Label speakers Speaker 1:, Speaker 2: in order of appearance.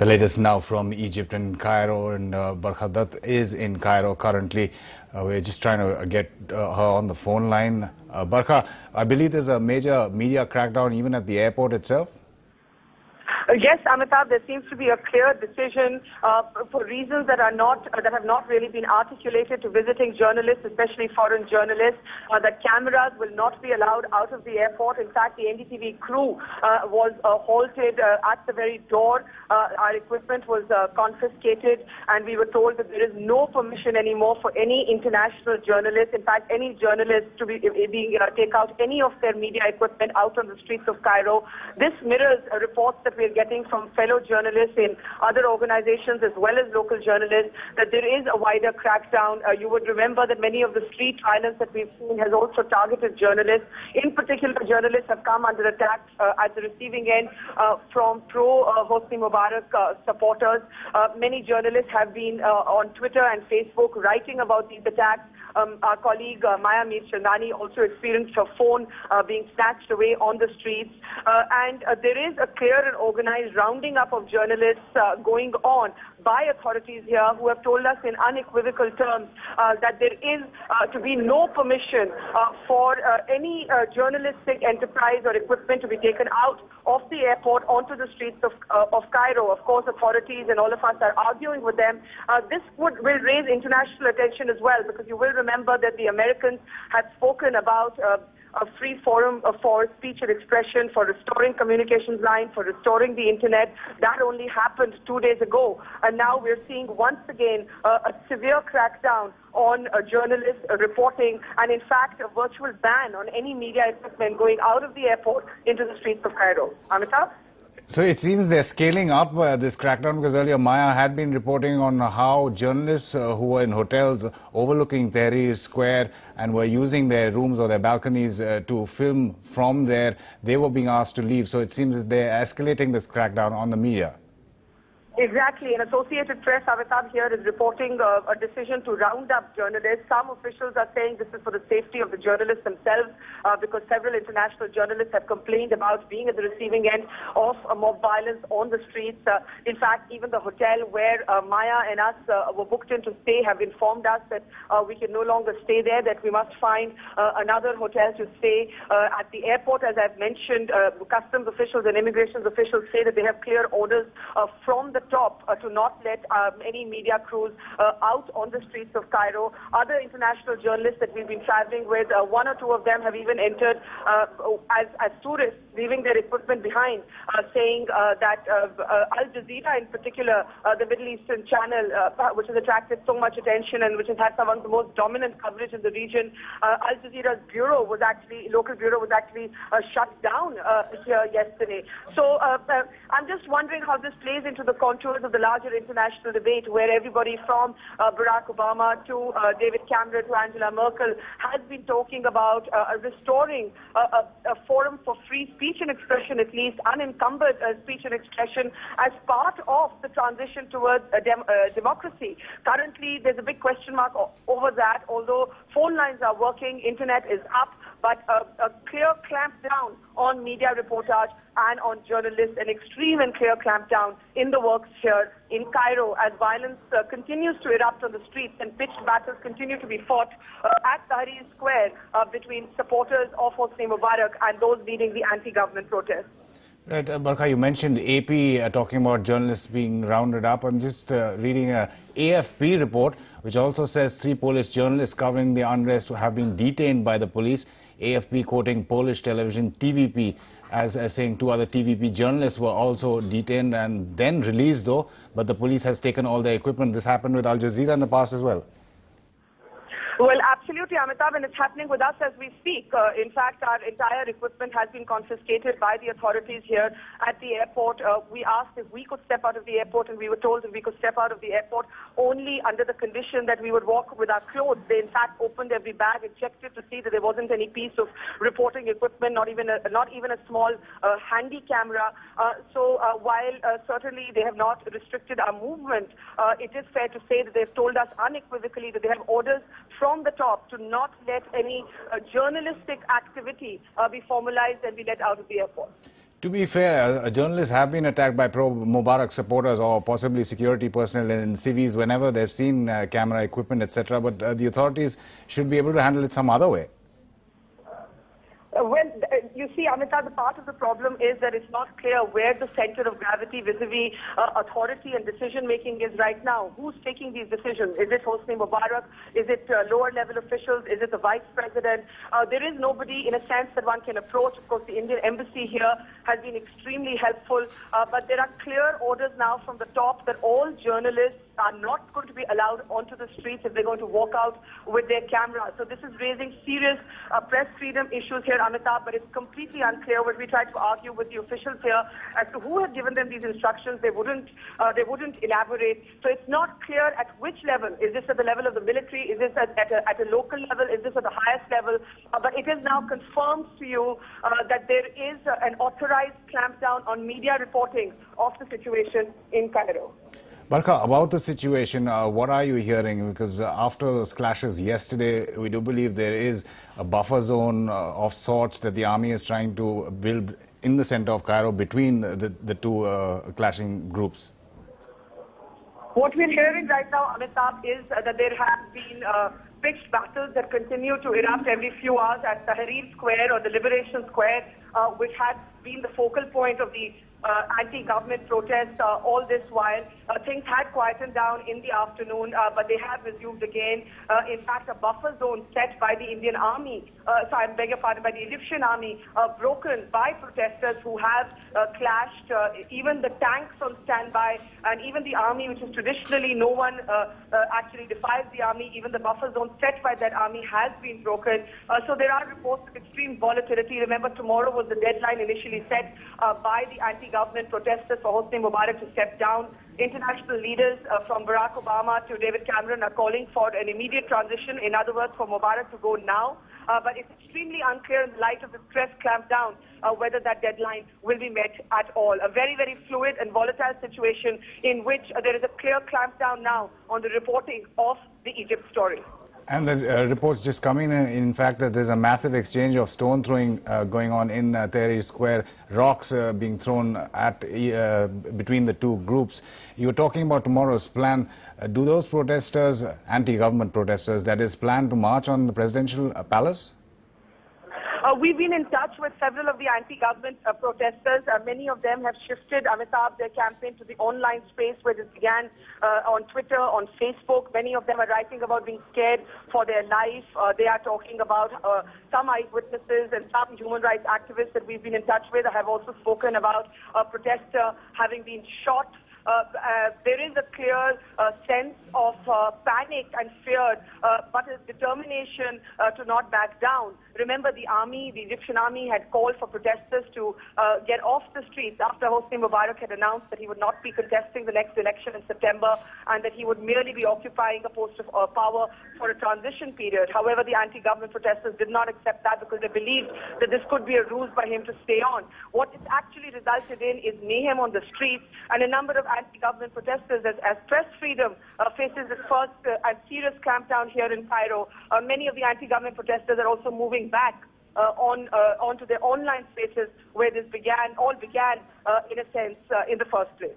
Speaker 1: The latest now from Egypt and Cairo, and Barkha Dutt is in Cairo currently. We're just trying to get her on the phone line. Barkha, I believe there's a major media crackdown even at the airport itself.
Speaker 2: Yes, Amitabh, there seems to be a clear decision for reasons that have not really been articulated to visiting journalists, especially foreign journalists, that cameras will not be allowed out of the airport. In fact, the NDTV crew was halted at the very door. Our equipment was confiscated, and we were told that there is no permission anymore for any international journalists, in fact, any journalists to take out any of their media equipment out on the streets of Cairo. This mirrors reports that we are getting from fellow journalists in other organizations as well as local journalists that there is a wider crackdown. You would remember that many of the street violence that we've seen has also targeted journalists. In particular, journalists have come under attack at the receiving end from pro-Hosni Mubarak supporters. Many journalists have been on Twitter and Facebook writing about these attacks. Our colleague Maya Mirchandani also experienced her phone being snatched away on the streets. And there is a clear and organized rounding up of journalists going on by authorities here who have told us in unequivocal terms that there is to be no permission for any journalistic enterprise or equipment to be taken out of the airport onto the streets of Cairo. Of course, authorities and all of us are arguing with them. This will raise international attention as well, because you will remember that the Americans had spoken about a free forum for speech and expression, for restoring communications line, for restoring the internet. That only happened 2 days ago. And now we're seeing once again a severe crackdown on journalists reporting, and in fact a virtual ban on any media equipment going out of the airport into the streets of Cairo. Amitabh?
Speaker 1: So it seems they're scaling up this crackdown, because earlier Maya had been reporting on how journalists who were in hotels overlooking Tahrir Square and were using their rooms or their balconies to film from there, they were being asked to leave. So it seems that they're escalating this crackdown on the media.
Speaker 2: Exactly. And Associated Press, Amitabh, here is reporting a decision to round up journalists. Some officials are saying this is for the safety of the journalists themselves, because several international journalists have complained about being at the receiving end of mob violence on the streets. In fact, even the hotel where Maya and us were booked in to stay have informed us that we can no longer stay there, that we must find another hotel to stay. At the airport, as I've mentioned, customs officials and immigration officials say that they have clear orders from the top to not let any media crews out on the streets of Cairo. Other international journalists that we've been traveling with, one or two of them have even entered as tourists, leaving their equipment behind, saying that Al Jazeera in particular, the Middle Eastern channel, which has attracted so much attention and which has had some of the most dominant coverage in the region, Al Jazeera's local bureau was actually shut down here yesterday. So I'm just wondering how this plays into the contours of the larger international debate, where everybody from Barack Obama to David Cameron to Angela Merkel has been talking about restoring a forum for free speech and expression, at least unencumbered speech and expression, as part of the transition towards democracy. Currently, there's a big question mark over that. Although phone lines are working, internet is up, but a clear clampdown on media reportage and on journalists, an extreme and clear clampdown in the works here in Cairo, as violence continues to erupt on the streets and pitched battles continue to be fought at Tahrir Square between supporters of Hosni Mubarak and those leading the anti-government protests.
Speaker 1: Right, Barkha, you mentioned AP talking about journalists being rounded up. I'm just reading a AFP report, which also says 3 Polish journalists covering the unrest have been detained by the police. AFP quoting Polish television TVP as saying 2 other TVP journalists were also detained and then released though, but the police has taken all their equipment. This happened with Al Jazeera in the past as well.
Speaker 2: Well, absolutely, Amitabh, and it's happening with us as we speak. In fact, our entire equipment has been confiscated by the authorities here at the airport. We asked if we could step out of the airport, and we were told that we could step out of the airport only under the condition that we would walk with our clothes. They, in fact, opened every bag and checked it to see that there wasn't any piece of reporting equipment, not even a small handy camera. So while certainly they have not restricted our movement, it is fair to say that they've told us unequivocally that they have orders from the top to not let any journalistic activity be formalized and be let out of the airport.
Speaker 1: To be fair, journalists have been attacked by pro-Mubarak supporters or possibly security personnel in civies whenever they've seen camera equipment, etc. But the authorities should be able to handle it some other way.
Speaker 2: You see, Amitabh, the part of the problem is that it's not clear where the center of gravity vis-a-vis authority and decision-making is right now. Who's taking these decisions? Is it Hosni Mubarak? Is it lower-level officials? Is it the vice president? There is nobody, in a sense, that one can approach. Of course, the Indian embassy here has been extremely helpful, but there are clear orders now from the top that all journalists are not going to be allowed onto the streets if they're going to walk out with their cameras. So this is raising serious press freedom issues here, Amitabh, but it's completely unclear. When we tried to argue with the officials here as to who had given them these instructions, they wouldn't elaborate. So it's not clear at which level. Is this at the level of the military? Is this at a local level? Is this at the highest level? But it is now confirmed to you that there is an authorized clampdown on media reporting of the situation in Cairo.
Speaker 1: Barkha, about the situation, what are you hearing? Because after those clashes yesterday, we do believe there is a buffer zone of sorts that the army is trying to build in the center of Cairo between the two clashing groups.
Speaker 2: What we're hearing right now, Amitabh, is that there have been pitched battles that continue to erupt every few hours at Tahrir Square or the Liberation Square, which had been the focal point of the anti-government protests all this while. Things had quietened down in the afternoon, but they have resumed again. In fact, a buffer zone set by the Indian Army, I beg your pardon, by the Egyptian Army, broken by protesters who have clashed. Even the tanks on standby, and even the army, which is traditionally no one actually defies the army, even the buffer zone set by that army has been broken. So there are reports of extreme volatility. Remember, tomorrow was the deadline initially set by the anti-government protesters for Hosni Mubarak to step down. International leaders from Barack Obama to David Cameron are calling for an immediate transition, in other words, for Mubarak to go now. But it's extremely unclear in the light of the stress clampdown whether that deadline will be met at all. A very, very fluid and volatile situation in which there is a clear clampdown now on the reporting of the Egypt story.
Speaker 1: And the reports just coming in fact, that there's a massive exchange of stone throwing going on in Tahrir Square, rocks being thrown at between the two groups. You were talking about tomorrow's plan. Do those protesters, anti-government protesters, that is, plan to march on the presidential palace?
Speaker 2: We've been in touch with several of the anti-government protesters. Many of them have shifted, Amitabh, their campaign to the online space where this began on Twitter, on Facebook. Many of them are writing about being scared for their life. They are talking about some eyewitnesses and some human rights activists that we've been in touch with have also spoken about a protester having been shot. There is a clear sense of panic and fear, but a determination to not back down. Remember, the army, the Egyptian army, had called for protesters to get off the streets after Hosni Mubarak had announced that he would not be contesting the next election in September and that he would merely be occupying a post of power for a transition period. However, the anti-government protesters did not accept that because they believed that this could be a ruse by him to stay on. What it's actually resulted in is mayhem on the streets, and a number of anti-government protesters, as press freedom faces its first and serious clampdown here in Cairo, many of the anti-government protesters are also moving back onto their online spaces where this all began in a sense in the first place.